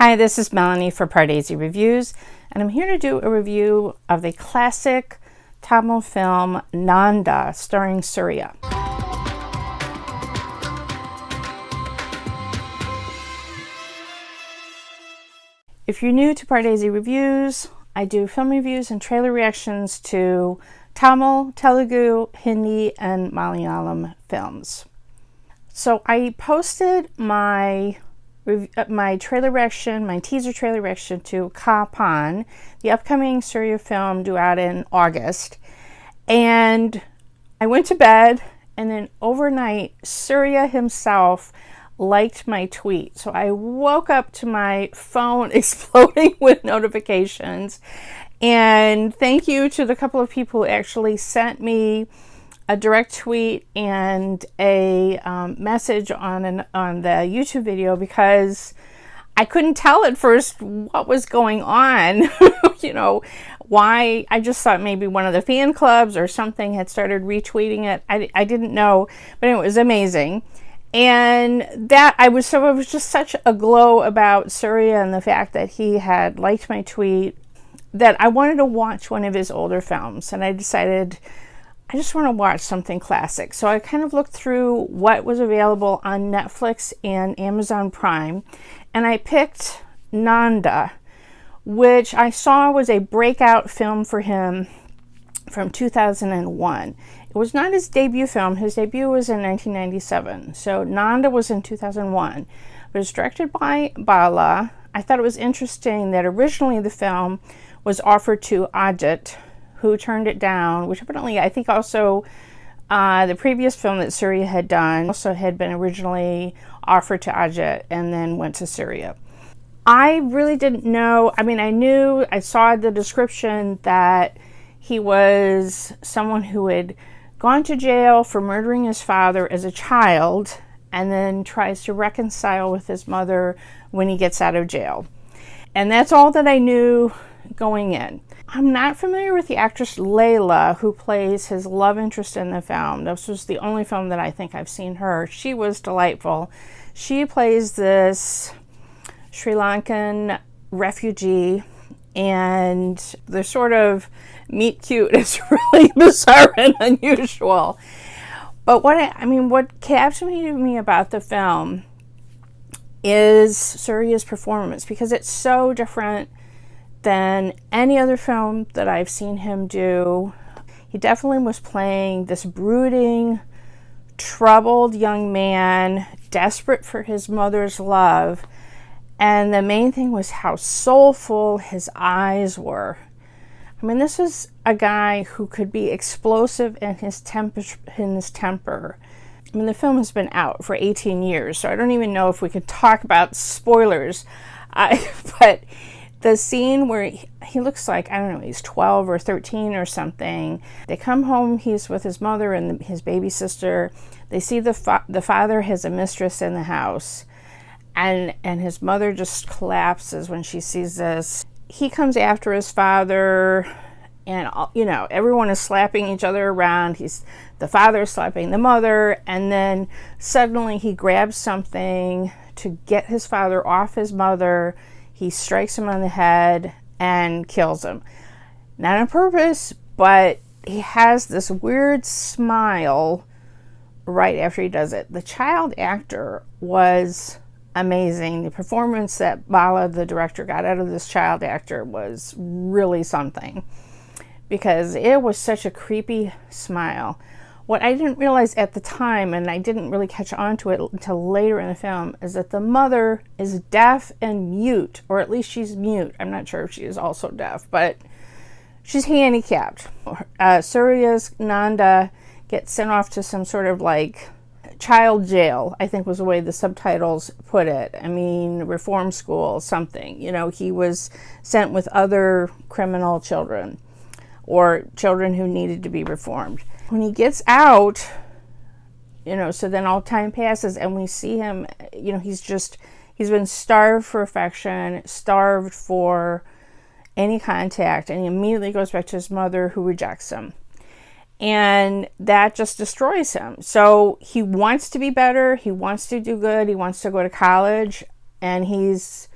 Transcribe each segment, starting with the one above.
Hi, this is Melanie for Pardesi Reviews, and I'm here to do a review of the classic Tamil film Nandha, starring Suriya. If you're new to Pardesi Reviews, I do film reviews and trailer reactions to Tamil, Telugu, Hindi, and Malayalam films. So I posted my trailer reaction, my teaser trailer reaction to Kapan, the upcoming Suriya film due out in August. And I went to bed, and then overnight, Suriya himself liked my tweet. So I woke up to my phone exploding with notifications. And thank you to the couple of people who actually sent me a direct tweet and a message on the YouTube video, because I couldn't tell at first what was going on. Why. I just thought maybe one of the fan clubs or something had started retweeting it. I didn't know, but it was amazing. And that I was just such a glow about Suriya and the fact that he had liked my tweet that I wanted to watch one of his older films, and I decided I just want to watch something classic. So I kind of looked through what was available on Netflix and Amazon Prime, and I picked Nandha, which I saw was a breakout film for him from 2001. It was not his debut film. His debut was in 1997. So Nandha was in 2001. It was directed by Bala. I thought it was interesting that originally the film was offered to Ajit, who turned it down, which evidently I think also the previous film that Suriya had done also had been originally offered to Ajit and then went to Suriya. I really didn't know. I mean, I saw the description that he was someone who had gone to jail for murdering his father as a child and then tries to reconcile with his mother when he gets out of jail. And that's all that I knew going in. I'm not familiar with the actress Laila, who plays his love interest in the film. This was the only film that I think I've seen her. She was delightful. She plays this Sri Lankan refugee, and the sort of meet cute is really bizarre and unusual. But what captivated me about the film is Suriya's performance, because it's so different than any other film that I've seen him do. He definitely was playing this brooding, troubled young man, desperate for his mother's love. And the main thing was how soulful his eyes were. I mean, this is a guy who could be explosive in his temper. I mean, the film has been out for 18 years, so I don't even know if we could talk about spoilers. But the scene where he looks like, I don't know, he's 12 or 13 or something. They come home, he's with his mother and his baby sister. They see the father has a mistress in the house, and his mother just collapses when she sees this. He comes after his father, and everyone is slapping each other around. The father is slapping the mother, and then suddenly he grabs something to get his father off his mother. He strikes him on the head and kills him. Not on purpose, but he has this weird smile right after he does it. The child actor was amazing. The performance that Bala, the director, got out of this child actor was really something, because it was such a creepy smile. What I didn't realize at the time, and I didn't really catch on to it until later in the film, is that the mother is deaf and mute, or at least she's mute. I'm not sure if she is also deaf, but she's handicapped. Suriya's Nandha gets sent off to some sort of like child jail, I think was the way the subtitles put it. I mean, reform school, something. He was sent with other criminal children or children who needed to be reformed. When he gets out, so then all time passes and we see him, he's been starved for affection, starved for any contact, and he immediately goes back to his mother, who rejects him. And that just destroys him. So he wants to be better. He wants to do good. He wants to go to college. And he's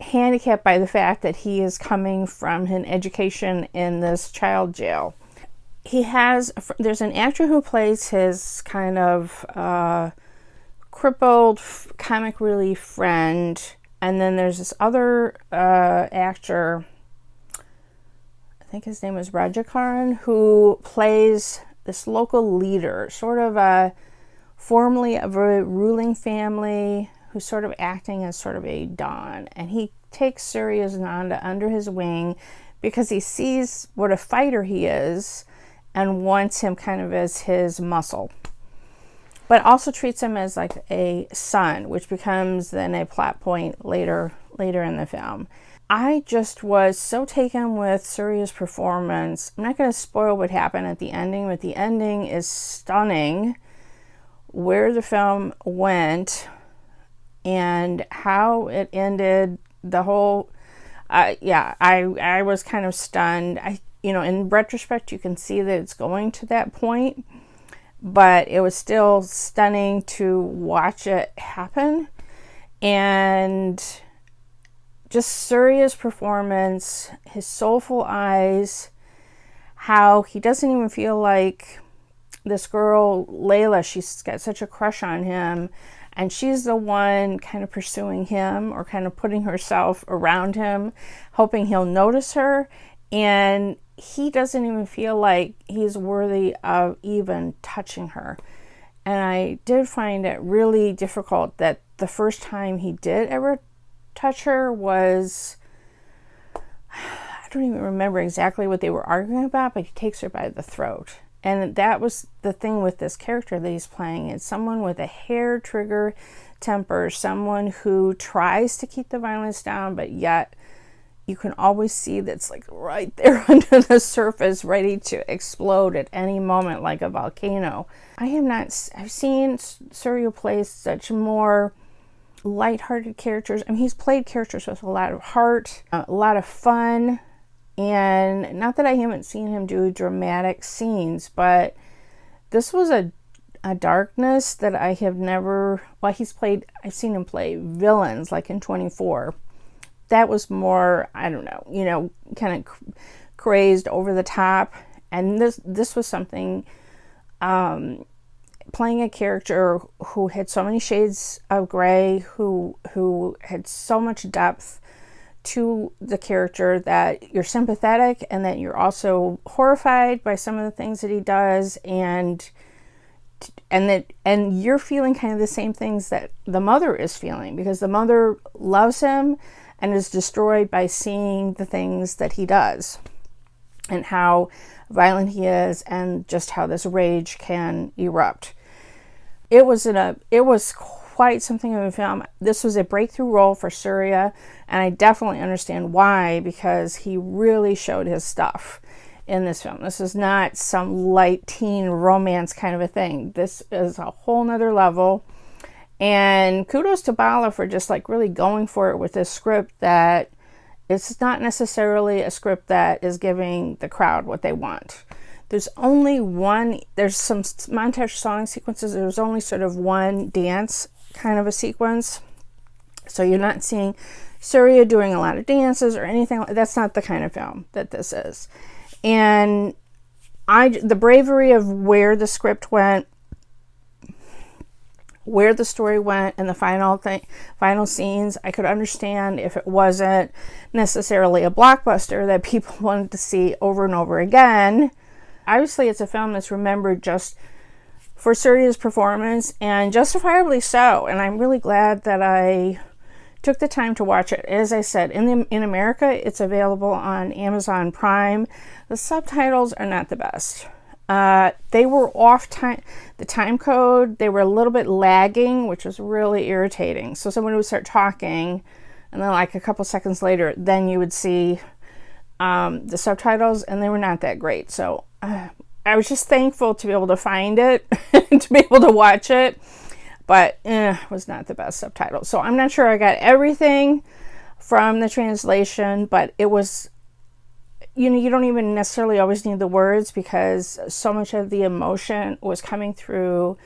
handicapped by the fact that he is coming from an education in this child jail. There's an actor who plays his kind of crippled comic relief friend, and then there's this other actor, I think his name is Rajkiran, who plays this local leader, sort of formerly of a ruling family, who's sort of acting as sort of a don. And he takes Suriya's Nandha under his wing because he sees what a fighter he is and wants him kind of as his muscle, but also treats him as like a son, which becomes then a plot point later in the film. I just was so taken with Suriya's performance. I'm not going to spoil what happened at the ending, but the ending is stunning. Where the film went and how it ended, the whole, I was kind of stunned. In retrospect, you can see that it's going to that point, but it was still stunning to watch it happen. And just Suriya's performance, his soulful eyes, how he doesn't even feel like this girl, Laila, she's got such a crush on him, and she's the one kind of pursuing him or kind of putting herself around him, hoping he'll notice her. And he doesn't even feel like he's worthy of even touching her. And I did find it really difficult that the first time he did ever touch her was, I don't even remember exactly what they were arguing about, but he takes her by the throat. And that was the thing with this character that he's playing. It's someone with a hair trigger temper, someone who tries to keep the violence down, but yet you can always see that's like right there under the surface, ready to explode at any moment like a volcano. I've seen Suriya play such more lighthearted characters. I mean, he's played characters with a lot of heart, a lot of fun. And not that I haven't seen him do dramatic scenes, but this was a darkness that I have never, I've seen him play villains like in 24. That was more, I don't know, kind of crazed, over the top. And this was something, playing a character who had so many shades of gray, who had so much depth to the character that you're sympathetic and that you're also horrified by some of the things that he does, and you're feeling kind of the same things that the mother is feeling, because the mother loves him and is destroyed by seeing the things that he does and how violent he is and just how this rage can erupt. It was quite something of a film. This was a breakthrough role for Suriya, and I definitely understand why, because he really showed his stuff in this film. This is not some light teen romance kind of a thing. This is a whole nother level. And kudos to Bala for just like really going for it with this script that it's not necessarily a script that is giving the crowd what they want. There's some montage song sequences. There's only sort of one dance kind of a sequence. So you're not seeing Suriya doing a lot of dances or anything. That's not the kind of film that this is. And the bravery of where the script went, where the story went, and the final scenes, I could understand if it wasn't necessarily a blockbuster that people wanted to see over and over again. Obviously, it's a film that's remembered just for Suriya's performance, and justifiably so. And I'm really glad that I took the time to watch it. As I said, in America, it's available on Amazon Prime. The subtitles are not the best. They were off time, the time code, they were a little bit lagging, which was really irritating. So someone would start talking, and then like a couple seconds later, then you would see the subtitles, and they were not that great. So I was just thankful to be able to find it, to be able to watch it, but it was not the best subtitles. So I'm not sure I got everything from the translation, but it was, you don't even necessarily always need the words, because so much of the emotion was coming through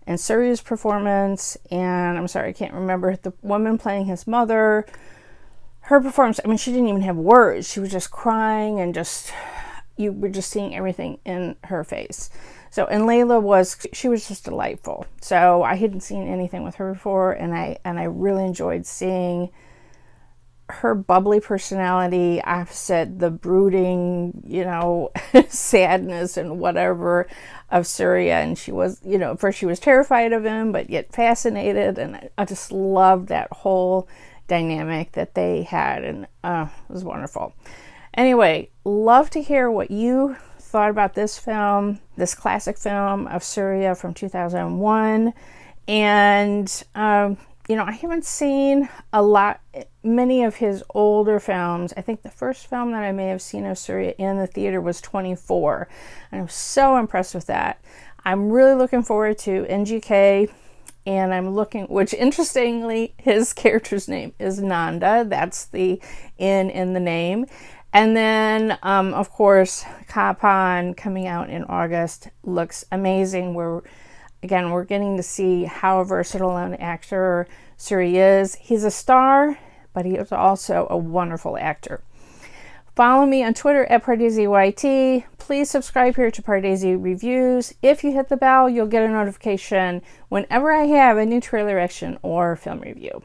and Suriya'S Performance, and I'm sorry, I can't remember the woman playing his mother. Her performance, I mean, she didn't even have words. She was just crying, and you were just seeing everything in her face. So, and Laila she was just delightful. So I hadn't seen anything with her before, and I really enjoyed seeing her bubbly personality opposite the brooding, sadness and whatever of Suriya. And she was, at first she was terrified of him, but yet fascinated. And I just loved that whole dynamic that they had, and it was wonderful. Anyway, love to hear what you thought about this film, this classic film of Suriya from 2001. And I haven't seen many of his older films. I think the first film that I may have seen of Suriya in the theater was 24, and I was so impressed with that. I'm really looking forward to NGK, and which interestingly, his character's name is Nandha. That's the in the name. And then, of course, Kapan coming out in August looks amazing. We're getting to see how versatile an actor Suriya is. He's a star, but he is also a wonderful actor. Follow me on Twitter at PardesiYT. Please subscribe here to Pardesi Reviews. If you hit the bell, you'll get a notification whenever I have a new trailer reaction or film review.